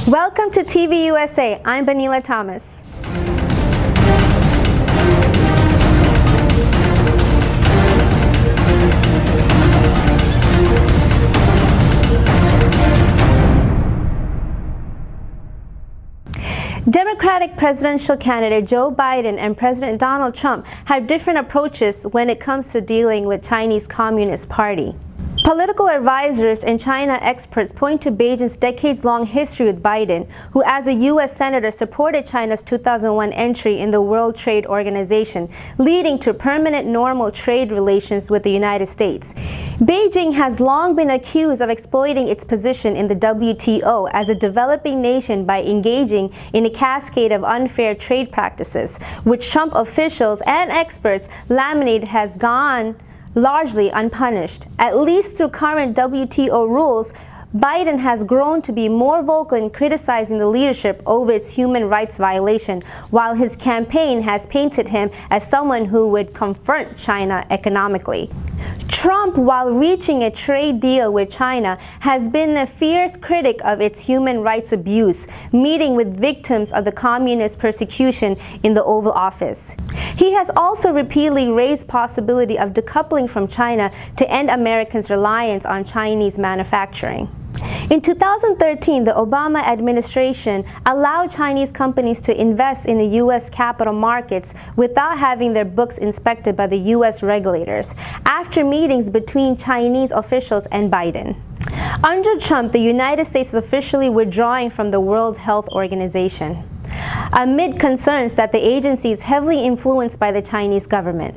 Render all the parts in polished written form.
Welcome to TV USA. I'm Benila Thomas. Democratic presidential candidate Joe Biden and President Donald Trump have different approaches when it comes to dealing with Chinese Communist Party. Political advisors and China experts point to Beijing's decades-long history with Biden, who as a U.S. Senator supported China's 2001 entry in the World Trade Organization, leading to permanent normal trade relations with the United States. Beijing has long been accused of exploiting its position in the WTO as a developing nation by engaging in a cascade of unfair trade practices, which Trump officials and experts laminate has gone largely unpunished. At least through current WTO rules, Biden has grown to be more vocal in criticizing the leadership over its human rights violation, while his campaign has painted him as someone who would confront China economically. Trump, while reaching a trade deal with China, has been a fierce critic of its human rights abuse, meeting with victims of the communist persecution in the Oval Office. He has also repeatedly raised possibility of decoupling from China to end Americans' reliance on Chinese manufacturing. In 2013, the Obama administration allowed Chinese companies to invest in the U.S. capital markets without having their books inspected by the U.S. regulators, after meetings between Chinese officials and Biden. Under Trump, the United States is officially withdrawing from the World Health Organization, amid concerns that the agency is heavily influenced by the Chinese government.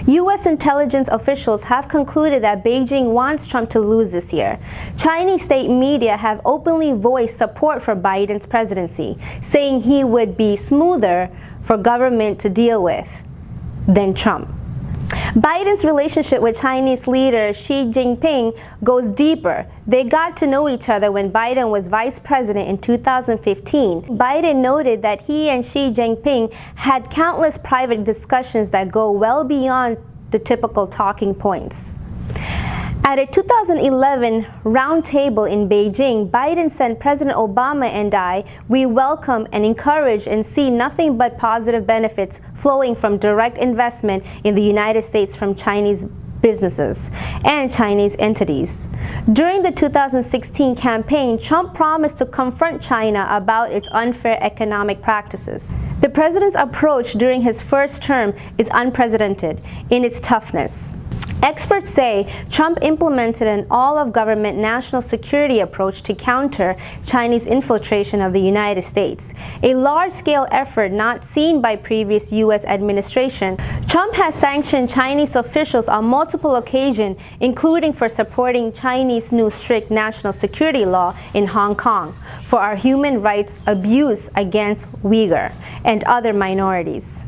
U.S. intelligence officials have concluded that Beijing wants Trump to lose this year. Chinese state media have openly voiced support for Biden's presidency, saying he would be smoother for government to deal with than Trump. Biden's relationship with Chinese leader Xi Jinping goes deeper. They got to know each other when Biden was vice president in 2015. Biden noted that he and Xi Jinping had countless private discussions that go well beyond the typical talking points. At a 2011 roundtable in Beijing, Biden said, "President Obama and we welcome and encourage and see nothing but positive benefits flowing from direct investment in the United States from Chinese businesses and Chinese entities." During the 2016 campaign, Trump promised to confront China about its unfair economic practices. The president's approach during his first term is unprecedented in its toughness. Experts say Trump implemented an all-of-government national security approach to counter Chinese infiltration of the United States, a large-scale effort not seen by previous U.S. administration. Trump has sanctioned Chinese officials on multiple occasions, including for supporting Chinese new strict national security law in Hong Kong for our human rights abuse against Uyghur and other minorities.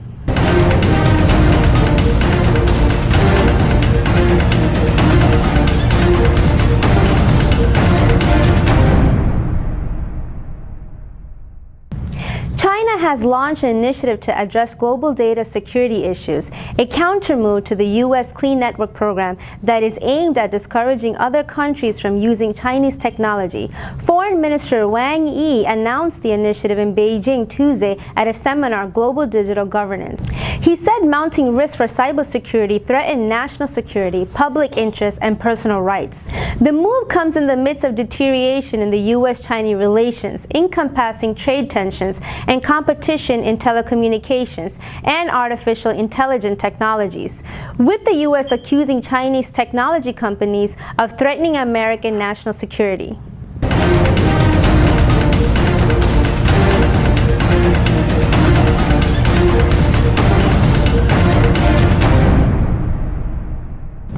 China has launched an initiative to address global data security issues, a countermove to the U.S. Clean Network program that is aimed at discouraging other countries from using Chinese technology. Foreign Minister Wang Yi announced the initiative in Beijing Tuesday at a seminar, Global Digital Governance. He said mounting risks for cybersecurity threaten national security, public interest, and personal rights. The move comes in the midst of deterioration in the U.S.-China relations, encompassing trade tensions and competition in telecommunications and artificial intelligence technologies, with the U.S. accusing Chinese technology companies of threatening American national security.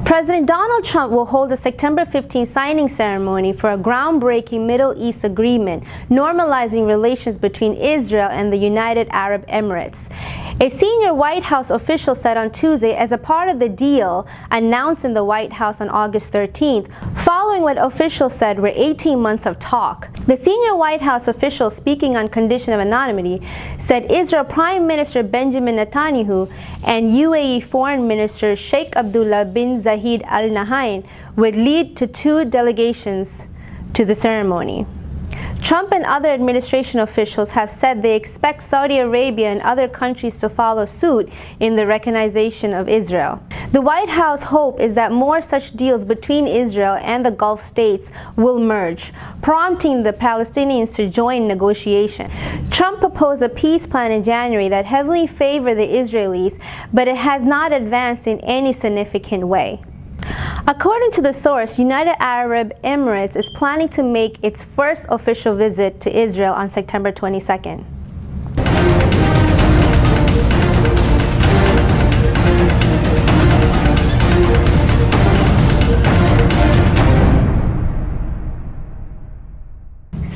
President Donald Trump will hold a September 15 signing ceremony for a groundbreaking Middle East agreement normalizing relations between Israel and the United Arab Emirates. A senior White House official said on Tuesday, as a part of the deal announced in the White House on August 13th, following what officials said were 18 months of talk. The senior White House official, speaking on condition of anonymity, said Israel Prime Minister Benjamin Netanyahu and UAE Foreign Minister Sheikh Abdullah bin Zayed Al Nahyan would lead to two delegations to the ceremony. Trump and other administration officials have said they expect Saudi Arabia and other countries to follow suit in the recognition of Israel. The White House hope is that more such deals between Israel and the Gulf states will merge, prompting the Palestinians to join negotiation. Trump proposed a peace plan in January that heavily favored the Israelis, but it has not advanced in any significant way. According to the source, United Arab Emirates is planning to make its first official visit to Israel on September 22nd.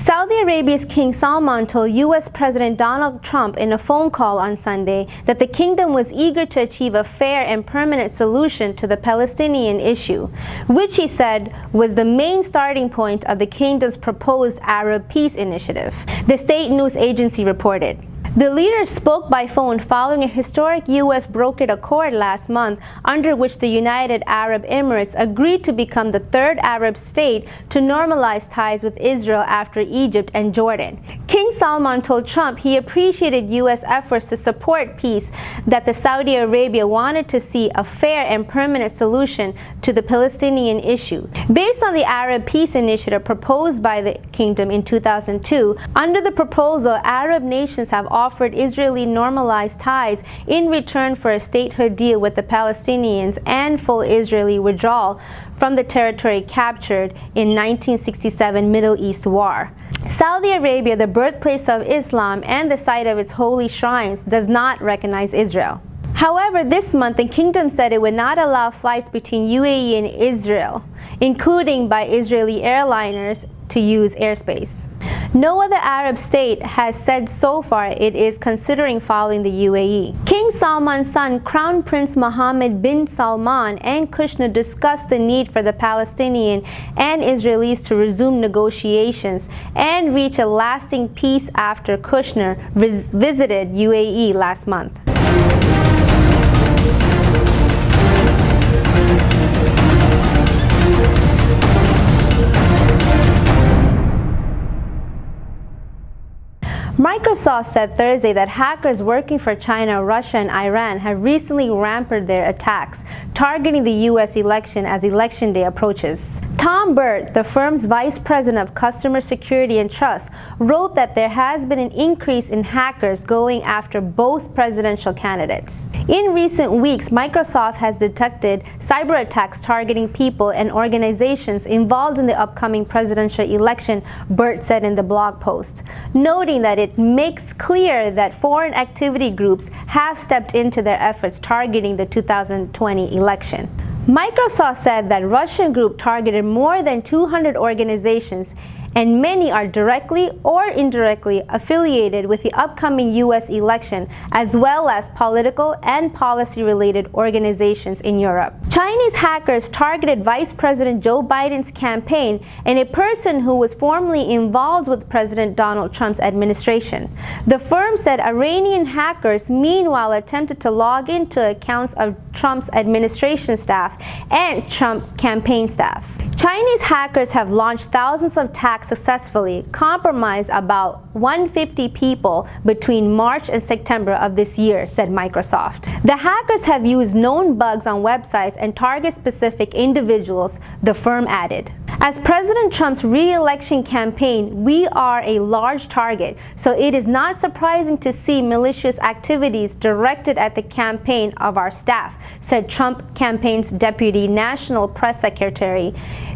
Saudi Arabia's King Salman told U.S. President Donald Trump in a phone call on Sunday that the kingdom was eager to achieve a fair and permanent solution to the Palestinian issue, which he said was the main starting point of the kingdom's proposed Arab peace initiative, the state news agency reported. The leader spoke by phone following a historic U.S. brokered accord last month under which the United Arab Emirates agreed to become the third Arab state to normalize ties with Israel after Egypt and Jordan. King Salman told Trump he appreciated U.S. efforts to support peace, that the Saudi Arabia wanted to see a fair and permanent solution to the Palestinian issue. Based on the Arab Peace Initiative proposed by the kingdom in 2002, under the proposal, Arab nations have offered Israeli normalized ties in return for a statehood deal with the Palestinians and full Israeli withdrawal from the territory captured in 1967 Middle East war. Saudi Arabia, the birthplace of Islam and the site of its holy shrines, does not recognize Israel. However, this month, the kingdom said it would not allow flights between UAE and Israel, including by Israeli airliners, to use airspace. No other Arab state has said so far it is considering following the UAE. King Salman's son, Crown Prince Mohammed bin Salman, and Kushner discussed the need for the Palestinian and Israelis to resume negotiations and reach a lasting peace after Kushner visited UAE last month. Microsoft said Thursday that hackers working for China, Russia, and Iran have recently ramped their attacks, targeting the U.S. election as Election Day approaches. Tom Burt, the firm's vice president of customer security and trust, wrote that there has been an increase in hackers going after both presidential candidates. In recent weeks, Microsoft has detected cyber attacks targeting people and organizations involved in the upcoming presidential election, Burt said in the blog post, noting that it makes clear that foreign activity groups have stepped into their efforts targeting the 2020 election. Microsoft said that Russian group targeted more than 200 organizations, and many are directly or indirectly affiliated with the upcoming U.S. election, as well as political and policy-related organizations in Europe. Chinese hackers targeted Vice President Joe Biden's campaign and a person who was formerly involved with President Donald Trump's administration. The firm said Iranian hackers meanwhile attempted to log into accounts of Trump's administration staff and Trump campaign staff. Chinese hackers have launched thousands of attacks successfully, compromised about 150 people between March and September of this year, said Microsoft. The hackers have used known bugs on websites and target specific individuals, the firm added. As President Trump's re-election campaign, we are a large target, so it is not surprising to see malicious activities directed at the campaign of our staff, said Trump campaign's deputy national press secretary,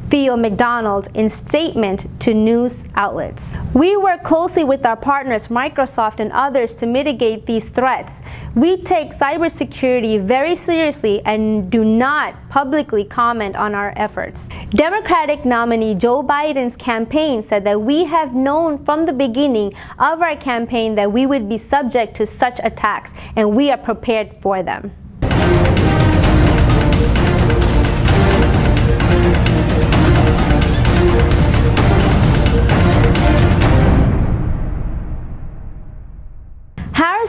Theo McDonald, in statement to news outlets. We work closely with our partners, Microsoft and others, to mitigate these threats. We take cybersecurity very seriously and do not publicly comment on our efforts. Democratic nominee Joe Biden's campaign said that we have known from the beginning of our campaign that we would be subject to such attacks, and we are prepared for them.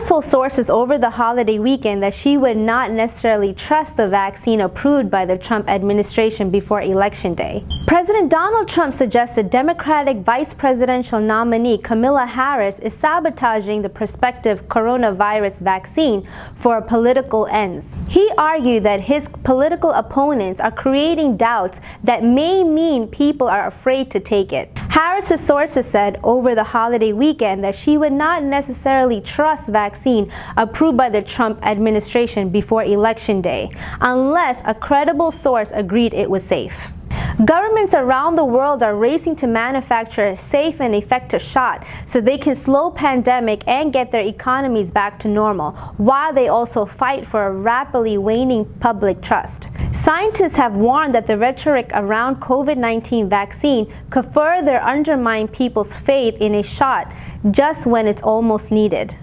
Harris told sources over the holiday weekend that she would not necessarily trust the vaccine approved by the Trump administration before Election Day. President Donald Trump suggested Democratic vice presidential nominee Kamala Harris is sabotaging the prospective coronavirus vaccine for political ends. He argued that his political opponents are creating doubts that may mean people are afraid to take it. Harris's sources said over the holiday weekend that she would not necessarily trust vaccine approved by the Trump administration before Election Day, unless a credible source agreed it was safe. Governments around the world are racing to manufacture a safe and effective shot so they can slow pandemic and get their economies back to normal, while they also fight for a rapidly waning public trust. Scientists have warned that the rhetoric around COVID-19 vaccine could further undermine people's faith in a shot just when it's almost needed.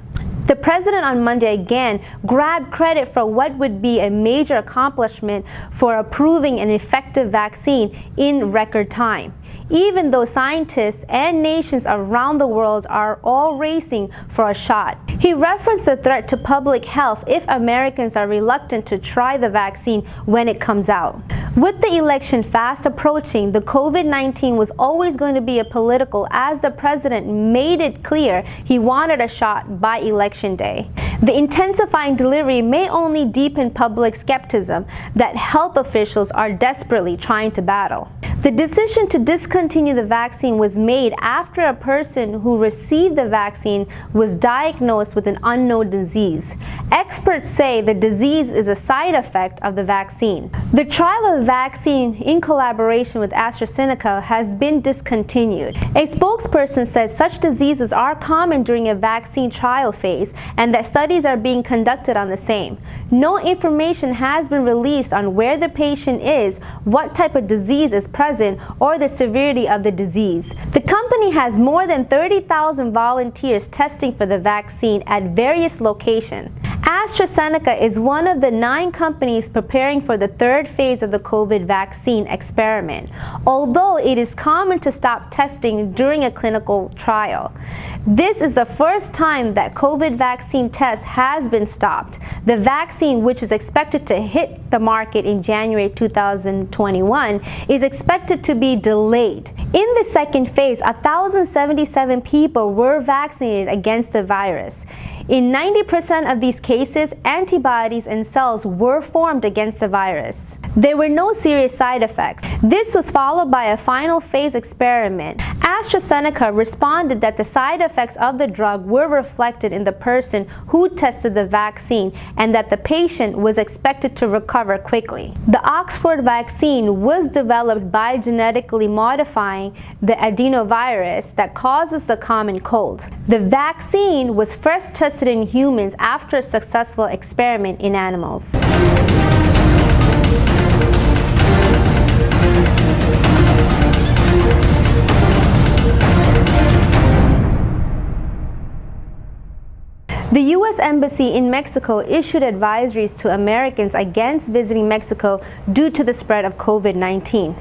The president on Monday again grabbed credit for what would be a major accomplishment for approving an effective vaccine in record time, even though scientists and nations around the world are all racing for a shot. He referenced the threat to public health if Americans are reluctant to try the vaccine when it comes out. With the election fast approaching, the COVID-19 was always going to be a political, as the president made it clear he wanted a shot by Election Day. The intensifying delivery may only deepen public skepticism that health officials are desperately trying to battle. The decision to discontinue the vaccine was made after a person who received the vaccine was diagnosed with an unknown disease. Experts say the disease is a side effect of the vaccine. The trial of the vaccine in collaboration with AstraZeneca has been discontinued. A spokesperson said such diseases are common during a vaccine trial phase and that studies are being conducted on the same. No information has been released on where the patient is, what type of disease is present, or the severity of the disease. The company has more than 30,000 volunteers testing for the vaccine at various locations. AstraZeneca is one of the 9 companies preparing for the third phase of the COVID vaccine experiment, although it is common to stop testing during a clinical trial. This is the first time that COVID vaccine test has been stopped. The vaccine, which is expected to hit the market in January 2021, is expected to be delayed. In the second phase, 1,077 people were vaccinated against the virus. In 90% of these cases, antibodies and cells were formed against the virus. There were no serious side effects. This was followed by a final phase experiment. AstraZeneca responded that the side effects of the drug were reflected in the person who tested the vaccine and that the patient was expected to recover quickly. The Oxford vaccine was developed by genetically modifying the adenovirus that causes the common cold. The vaccine was first tested in humans after a successful experiment in animals. The U.S. Embassy in Mexico issued advisories to Americans against visiting Mexico due to the spread of COVID-19.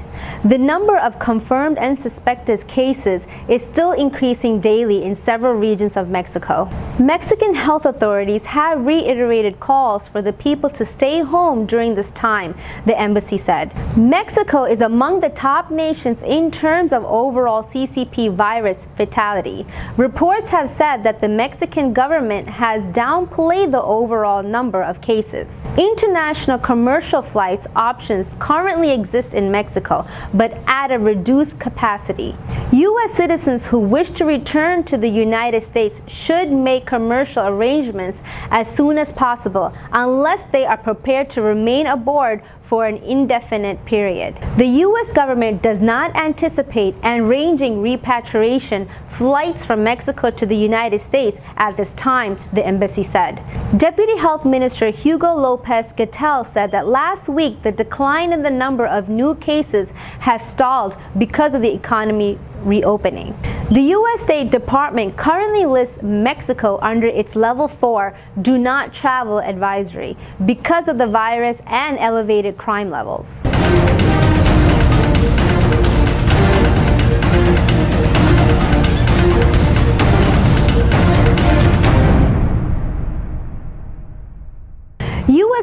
The number of confirmed and suspected cases is still increasing daily in several regions of Mexico. Mexican health authorities have reiterated calls for the people to stay home during this time, the embassy said. Mexico is among the top nations in terms of overall CCP virus fatality. Reports have said that the Mexican government has downplayed the overall number of cases. International commercial flights options currently exist in Mexico, but at a reduced capacity. U.S. citizens who wish to return to the United States should make commercial arrangements as soon as possible, unless they are prepared to remain aboard for an indefinite period. The U.S. government does not anticipate arranging repatriation flights from Mexico to the United States at this time, the embassy said. Deputy Health Minister Hugo Lopez-Gatell said that last week the decline in the number of new cases has stalled because of the economy reopening. The U.S. State Department currently lists Mexico under its Level 4 Do Not Travel advisory because of the virus and elevated crime levels.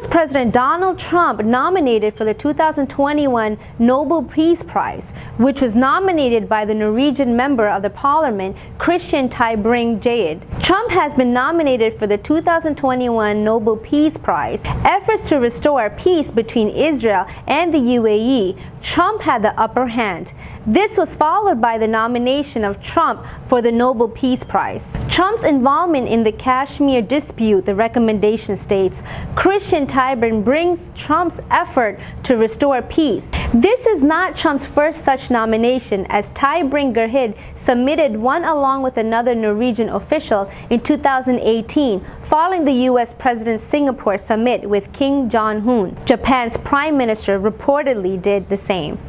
President Donald Trump nominated for the 2021 Nobel Peace Prize, which was nominated by the Norwegian member of the parliament, Christian Tybring-Gjedde. Trump has been nominated for the 2021 Nobel Peace Prize. Efforts to restore peace between Israel and the UAE, Trump had the upper hand. This was followed by the nomination of Trump for the Nobel Peace Prize. Trump's involvement in the Kashmir dispute, the recommendation states, Christian Tybring brings Trump's effort to restore peace. This is not Trump's first such nomination, as Tybring-Gjedde submitted one along with another Norwegian official in 2018, following the U.S. President's Singapore summit with Kim Jong-un. Japan's Prime Minister reportedly did the same.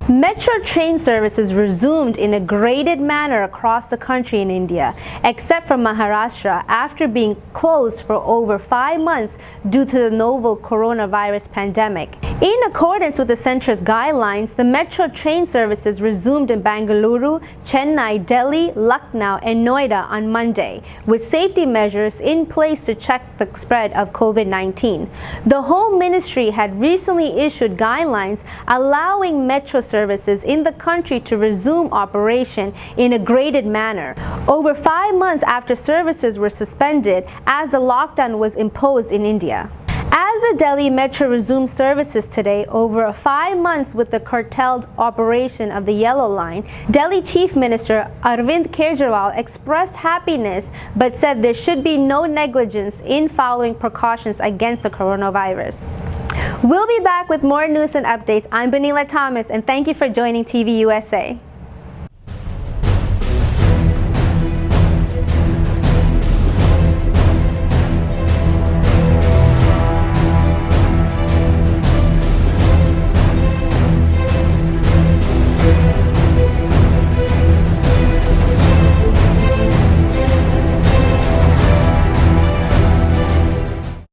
Metro train services resumed in a graded manner across the country in India, except for Maharashtra, after being closed for over 5 months due to the novel coronavirus pandemic. In accordance with the centre's guidelines, the metro train services resumed in Bengaluru, Chennai, Delhi, Lucknow, and Noida on Monday, with safety measures in place to check the spread of COVID-19. The Home Ministry had recently issued guidelines allowing metro services in the country to resume operation in a graded manner, over 5 months after services were suspended as the lockdown was imposed in India. As the Delhi Metro resumed services today, over 5 months with the curtailed operation of the Yellow Line, Delhi Chief Minister Arvind Kejriwal expressed happiness but said there should be no negligence in following precautions against the coronavirus. We'll be back with more news and updates. I'm Benila Thomas, and thank you for joining TV USA.